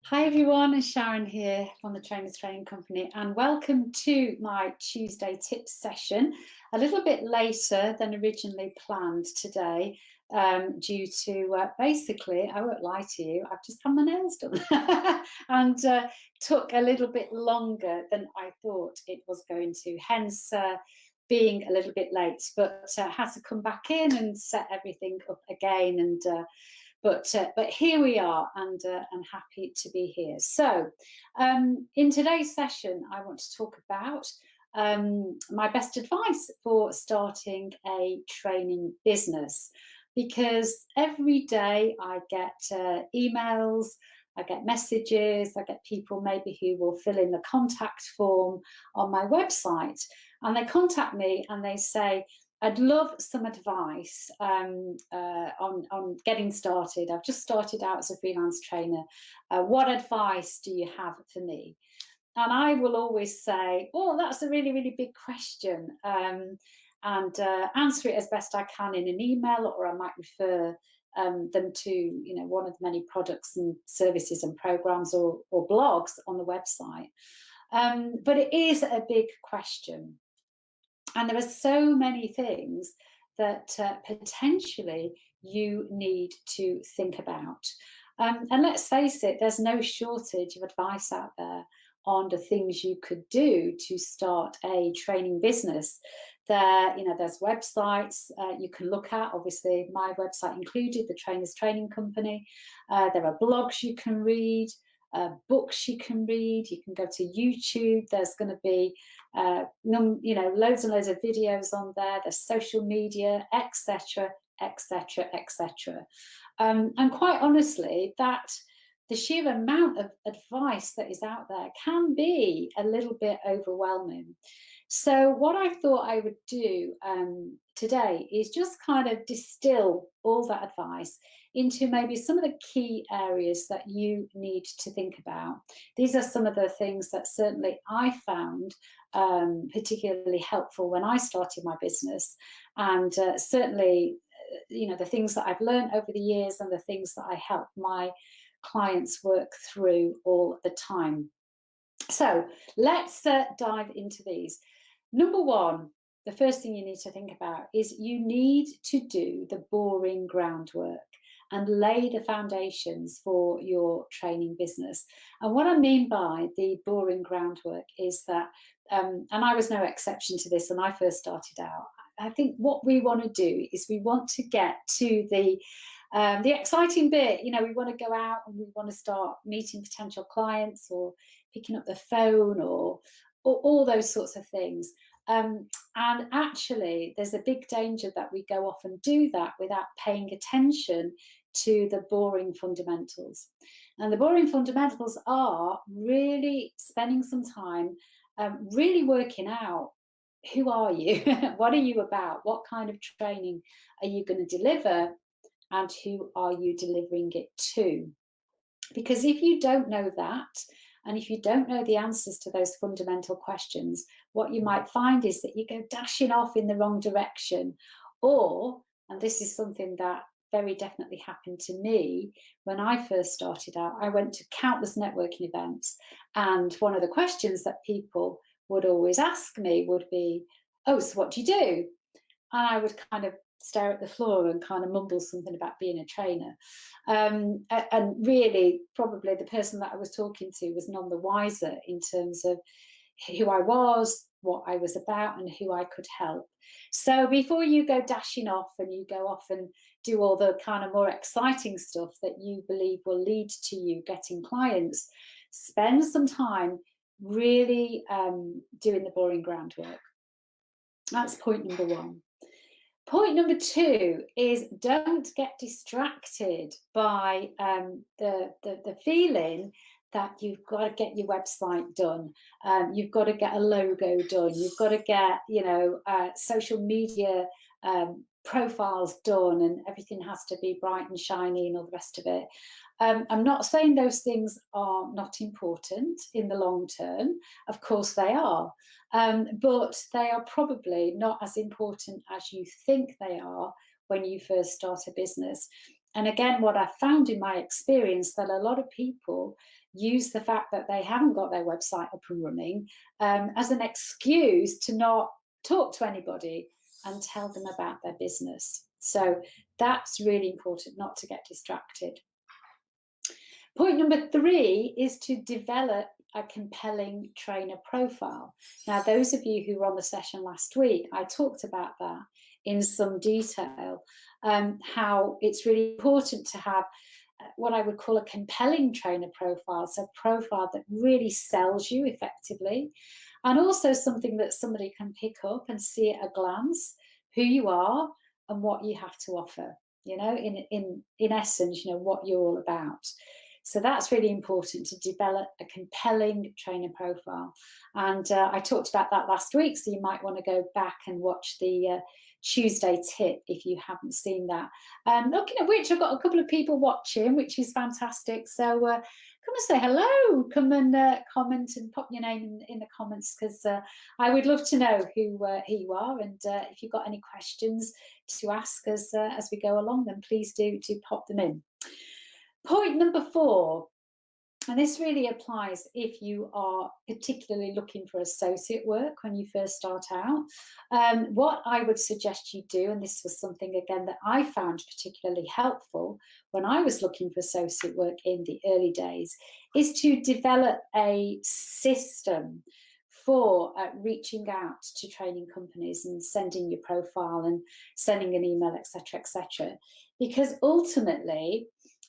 Hi everyone, it's Sharon here from the Trainers Training Company, and welcome to my Tuesday tips session. A little bit later than originally planned today, due to basically, I won't lie to you, I've just had my nails done and took a little bit longer than I thought it was going to, hence being a little bit late, but had to come back in and set everything up again. But here we are, and happy to be here. So, in today's session, I want to talk about my best advice for starting a training business, because every day I get emails, I get messages, I get people maybe who will fill in the contact form on my website, and they contact me and they say, I'd love some advice on getting started. I've just started out as a freelance trainer. What advice do you have for me? And I will always say, oh, that's a really, really big question, and answer it as best I can in an email, or I might refer them to one of the many products and services and programs or blogs on the website. But it is a big question. And there are so many things that potentially you need to think about. And let's face it, there's no shortage of advice out there on the things you could do to start a training business. There's websites you can look at, obviously my website included, the Trainers Training Company. There are blogs you can read, books you can read. You can go to YouTube. There's going to be loads and loads of videos on there. There's social media, etc., etc., etc. And quite honestly, that the sheer amount of advice that is out there can be a little bit overwhelming. So what I thought I would do today is just kind of distill all that advice into maybe some of the key areas that you need to think about. These are some of the things that certainly I found particularly helpful when I started my business, and certainly the things that I've learned over the years and the things that I help my clients work through all the time. So let's dive into these. Number one, the first thing you need to think about is you need to do the boring groundwork and lay the foundations for your training business. And what I mean by the boring groundwork is that, and I was no exception to this when I first started out, I think what we want to do is we want to get to the exciting bit. We want to go out and we want to start meeting potential clients or picking up the phone or all those sorts of things. And actually, there's a big danger that we go off and do that without paying attention to the boring fundamentals. And the boring fundamentals are really spending some time really working out, who are you? What are you about? What kind of training are you going to deliver? And who are you delivering it to? Because if you don't know that, and if you don't know the answers to those fundamental questions, what you might find is that you go dashing off in the wrong direction. Or, and this is something that very definitely happened to me when I first started out, I went to countless networking events, and one of the questions that people would always ask me would be, oh, so what do you do? And I would kind of stare at the floor and kind of mumble something about being a trainer. And really, probably the person that I was talking to was none the wiser in terms of who I was, what I was about, and who I could help. So before you go dashing off and you go off and do all the kind of more exciting stuff that you believe will lead to you getting clients, spend some time really doing the boring groundwork. That's point number one. Point number two is don't get distracted by the feeling that you've got to get your website done, you've got to get a logo done, you've got to get social media profiles done, and everything has to be bright and shiny and all the rest of it. I'm not saying those things are not important in the long term. Of course they are, but they are probably not as important as you think they are when you first start a business. And again, what I found in my experience, that a lot of people use the fact that they haven't got their website up and running as an excuse to not talk to anybody and tell them about their business. So that's really important, not to get distracted. Point number 3 is to develop a compelling trainer profile. Now, those of you who were on the session last week, I talked about that in some detail, how it's really important to have what I would call a compelling trainer profile, so a profile that really sells you effectively, and also something that somebody can pick up and see at a glance who you are and what you have to offer, you know, in essence, you know, what you're all about. So that's really important, to develop a compelling trainer profile. And I talked about that last week, so you might want to go back and watch the Tuesday tip if you haven't seen that. Looking at which, I've got a couple of people watching, which is fantastic. So come and say hello, come and comment and pop your name in the comments, because I would love to know who you are, and if you've got any questions to ask us as we go along, then please do pop them in. Point number 4, and this really applies if you are particularly looking for associate work when you first start out. What I would suggest you do, and this was something again that I found particularly helpful when I was looking for associate work in the early days, is to develop a system for reaching out to training companies and sending your profile and sending an email, etc., etc. Because ultimately,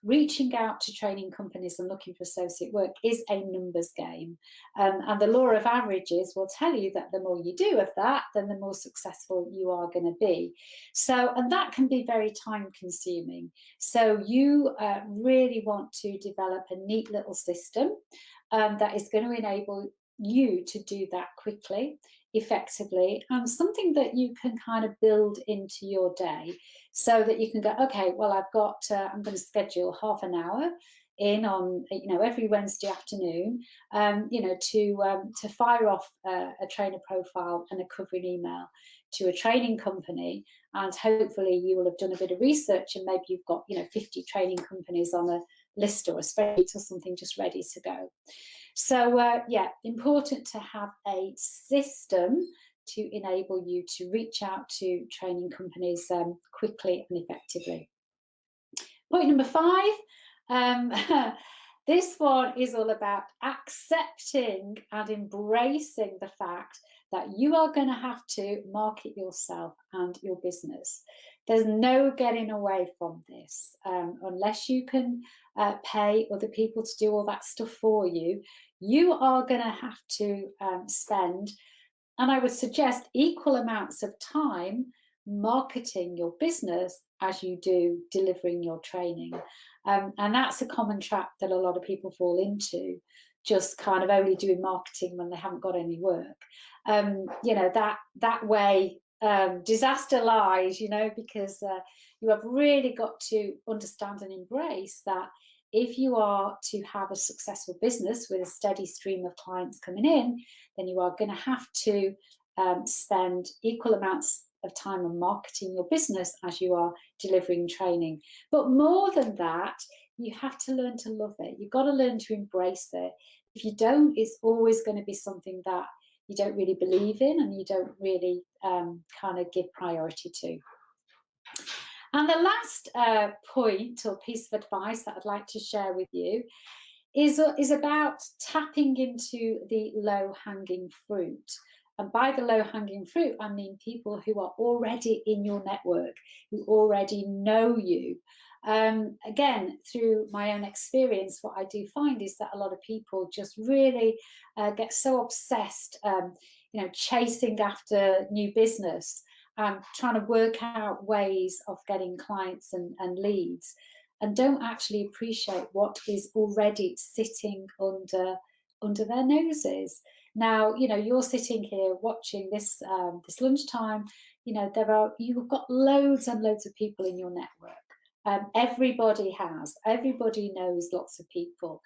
reaching out to training companies and looking for associate work is a numbers game. And the law of averages will tell you that the more you do of that, then the more successful you are going to be. So, and that can be very time consuming. So you really want to develop a neat little system that is going to enable you to do that quickly, effectively, and something that you can kind of build into your day, so that you can go, okay, well, I've got I'm going to schedule half an hour in on, you know, every Wednesday afternoon, you know, to fire off a trainer profile and a covering email to a training company, and hopefully you will have done a bit of research, and maybe you've got, you know, 50 training companies on a list or a spreadsheet or something just ready to go. So yeah, important to have a system to enable you to reach out to training companies quickly and effectively. Point number 5, this one is all about accepting and embracing the fact that you are going to have to market yourself and your business. There's no getting away from this. Unless you can pay other people to do all that stuff for you, you are going to have to spend, and I would suggest, equal amounts of time marketing your business as you do delivering your training. And that's a common trap that a lot of people fall into, just kind of only doing marketing when they haven't got any work. You know, that way disaster lies, you know, because you have really got to understand and embrace that if you are to have a successful business with a steady stream of clients coming in, then you are going to have to spend equal amounts of time on marketing your business as you are delivering training. But more than that, you have to learn to love it. You've got to learn to embrace it. If you don't, it's always going to be something that you don't really believe in and you don't really kind of give priority to. And the last point or piece of advice that I'd like to share with you is about tapping into the low-hanging fruit. And by the low-hanging fruit, I mean people who are already in your network, who already know you. Again, through my own experience, what I do find is that a lot of people just really get so obsessed, you know, chasing after new business and trying to work out ways of getting clients and leads, and don't actually appreciate what is already sitting under their noses. Now, you know, you're sitting here watching this this lunchtime. You know, you've got loads and loads of people in your network. Everybody knows lots of people,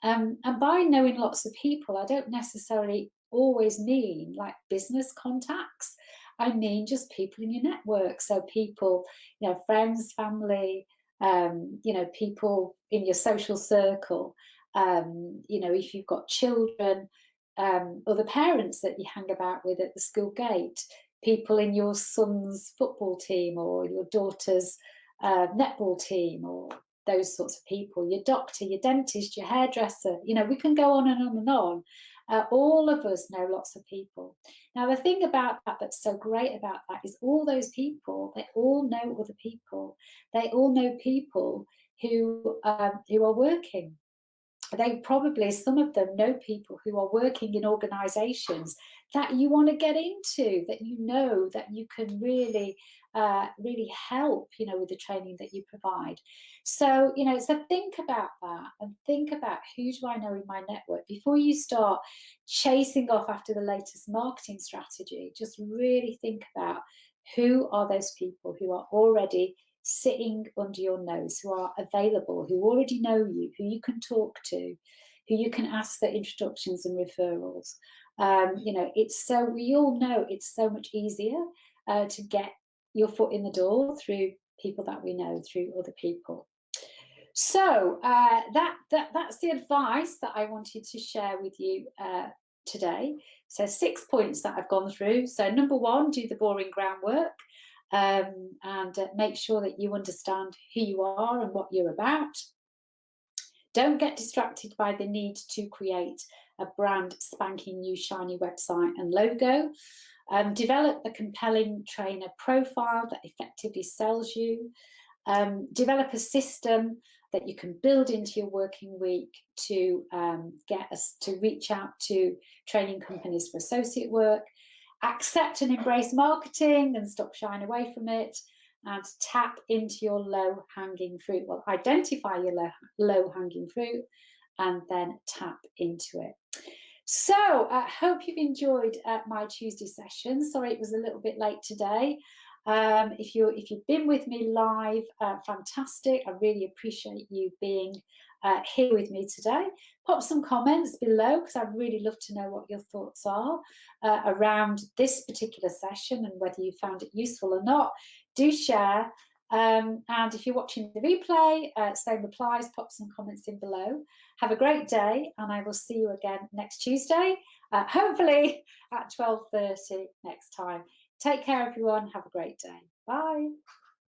and by knowing lots of people, I don't necessarily always mean like business contacts. I mean just people in your network. So people, you know, friends, family, you know, people in your social circle. You know, if you've got children, other parents that you hang about with at the school gate, people in your son's football team or your daughter's netball team, or those sorts of people, your doctor, your dentist, your hairdresser, you know, we can go on and on and on. All of us know lots of people. Now, the thing about that that's so great about that is all those people, they all know other people. They all know people who are working. They probably, some of them know people who are working in organizations that you want to get into, that you know that you can really really help, you know, with the training that you provide. So, you know, so think about that and think about, who do I know in my network before you start chasing off after the latest marketing strategy. Just really think about, who are those people who are already sitting under your nose, who are available, who already know you, who you can talk to, who you can ask for introductions and referrals. You know, it's so, we all know it's so much easier to get your foot in the door through people that we know, through other people. So that's the advice that I wanted to share with you today. So 6 points that I've gone through. So number 1, do the boring groundwork, and make sure that you understand who you are and what you're about. Don't get distracted by the need to create a brand spanking new shiny website and logo. Develop a compelling trainer profile that effectively sells you. Develop a system that you can build into your working week to get us to reach out to training companies for associate work. Accept and embrace marketing and stop shying away from it, and tap into your low-hanging fruit. Well, identify your low-hanging fruit and then tap into it. So I hope you've enjoyed my Tuesday session. Sorry it was a little bit late today. If you've been with me live, fantastic. I really appreciate you being here with me today. Pop some comments below, because I'd really love to know what your thoughts are around this particular session and whether you found it useful or not. Do share. And if you're watching the replay, same applies, pop some comments in below. Have a great day, and I will see you again next Tuesday, hopefully at 12:30 next time. Take care, everyone. Have a great day. Bye.